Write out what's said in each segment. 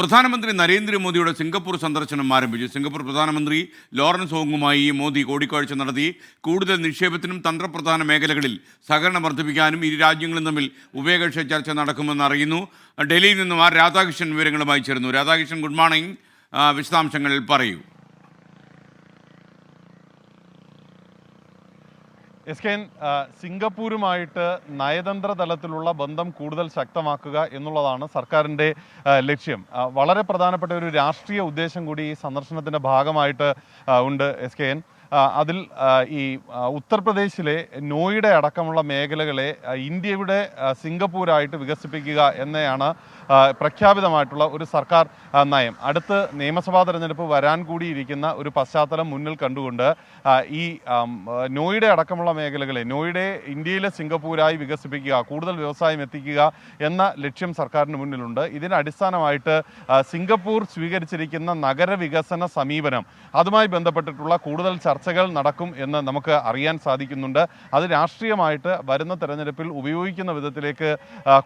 പ്രധാനമന്ത്രി നരേന്ദ്രമോദിയുടെ സിംഗപ്പൂർ സന്ദർശനം ആരംഭിച്ചു. സിംഗപ്പൂർ പ്രധാനമന്ത്രി ലോറൻസ് ഹോങ്ങുമായി മോദി കൂടിക്കാഴ്ച നടത്തി. കൂടുതൽ നിക്ഷേപത്തിനും തന്ത്രപ്രധാന മേഖലകളിൽ സഹകരണം വർദ്ധിപ്പിക്കാനും ഇരു രാജ്യങ്ങളും തമ്മിൽ ഉഭയകക്ഷി ചർച്ച നടക്കുമെന്ന് അറിയുന്നു. ഡൽഹിയിൽ നിന്നും രാധാകൃഷ്ണൻ വിവരങ്ങളുമായി ചേർന്നു. Radhakrishnan, good morning. വിശദാംശങ്ങൾ പറയൂ. സിംഗപ്പൂരുമായിട്ട് നയതന്ത്ര തലത്തിലുള്ള ബന്ധം കൂടുതൽ ശക്തമാക്കുക എന്നുള്ളതാണ് സർക്കാരിൻ്റെ ലക്ഷ്യം. വളരെ പ്രധാനപ്പെട്ട ഒരു രാഷ്ട്രീയ ഉദ്ദേശം കൂടി ഈ സന്ദർശനത്തിൻ്റെ ഭാഗമായിട്ട് ഉണ്ട്. അതിൽ ഈ ഉത്തർപ്രദേശിലെ നോയിഡ അടക്കമുള്ള മേഖലകളെ ഇന്ത്യയുടെ സിംഗപ്പൂരായിട്ട് വികസിപ്പിക്കുക എന്നതാണ് പ്രഖ്യാപിതമായിട്ടുള്ള ഒരു സർക്കാർ നയം. അടുത്ത് നിയമസഭാ തെരഞ്ഞെടുപ്പ് വരാൻ കൂടിയിരിക്കുന്ന ഒരു പശ്ചാത്തലം മുന്നിൽ കണ്ടുകൊണ്ട് ഈ നോയിഡ അടക്കമുള്ള മേഖലകളെ ഇന്ത്യയിലെ സിംഗപ്പൂരായി വികസിപ്പിക്കുക, കൂടുതൽ വ്യവസായം എത്തിക്കുക എന്ന ലക്ഷ്യം സർക്കാരിന് മുന്നിലുണ്ട്. ഇതിന് അടിസ്ഥാനമായിട്ട് സിംഗപ്പൂർ സ്വീകരിച്ചിരിക്കുന്ന നഗരവികസന സമീപനം, അതുമായി ബന്ധപ്പെട്ടിട്ടുള്ള കൂടുതൽ ചർച്ചകൾ നടക്കും എന്ന് നമുക്ക് അറിയാൻ സാധിക്കുന്നുണ്ട്. അത് രാഷ്ട്രീയമായിട്ട് വരുന്ന തെരഞ്ഞെടുപ്പിൽ ഉപയോഗിക്കുന്ന വിധത്തിലേക്ക്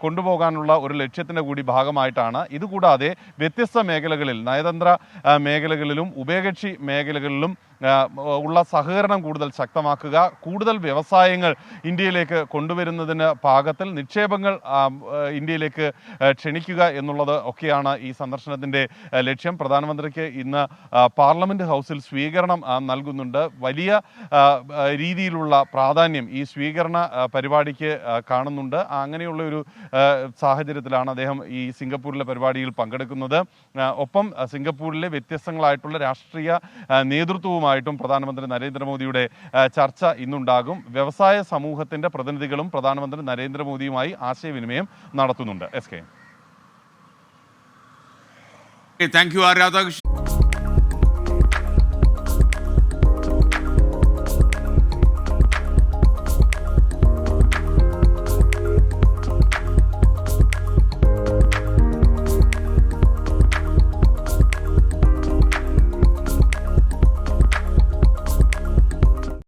കൊണ്ടുപോകാനുള്ള ഒരു ലക്ഷ്യത്തിൻ്റെ കൂടി ഭാഗമായിട്ടാണ്. ഇതുകൂടാതെ വ്യത്യസ്ത മേഖലകളിൽ, നയതന്ത്ര മേഖലകളിലും ഉഭയകക്ഷി മേഖലകളിലും ഉള്ള സഹകരണം കൂടുതൽ ശക്തമാക്കുക, കൂടുതൽ വ്യവസായങ്ങൾ ഇന്ത്യയിലേക്ക് കൊണ്ടുവരുന്നതിന് പാകത്തിൽ നിക്ഷേപങ്ങൾ ഇന്ത്യയിലേക്ക് ക്ഷണിക്കുക എന്നുള്ളത് ഒക്കെയാണ് ഈ സന്ദർശനത്തിൻ്റെ ലക്ഷ്യം. പ്രധാനമന്ത്രിക്ക് ഇന്ന് പാർലമെൻറ്റ് ഹൗസിൽ സ്വീകരണം നൽകുന്നുണ്ട്. വലിയ രീതിയിലുള്ള പ്രാധാന്യം ഈ സ്വീകരണ പരിപാടിക്ക് കാണുന്നുണ്ട്. അങ്ങനെയുള്ള ഒരു സാഹചര്യത്തിലാണ് അദ്ദേഹം ഈ സിംഗപ്പൂരിലെ പരിപാടിയിൽ പങ്കെടുക്കുന്നത്. ഒപ്പം സിംഗപ്പൂരിലെ വ്യത്യസ്തങ്ങളായിട്ടുള്ള രാഷ്ട്രീയ നേതൃത്വവുമായിട്ടും പ്രധാനമന്ത്രി നരേന്ദ്രമോദിയുടെ ചർച്ച ഇന്നുണ്ടാകും. വ്യവസായ സമൂഹത്തിൻ്റെ പ്രതിനിധികളും പ്രധാനമന്ത്രി നരേന്ദ്രമോദിയുമായി ആശയവിനിമയം നടത്തുന്നുണ്ട്. Thank you, Radhakrishnan.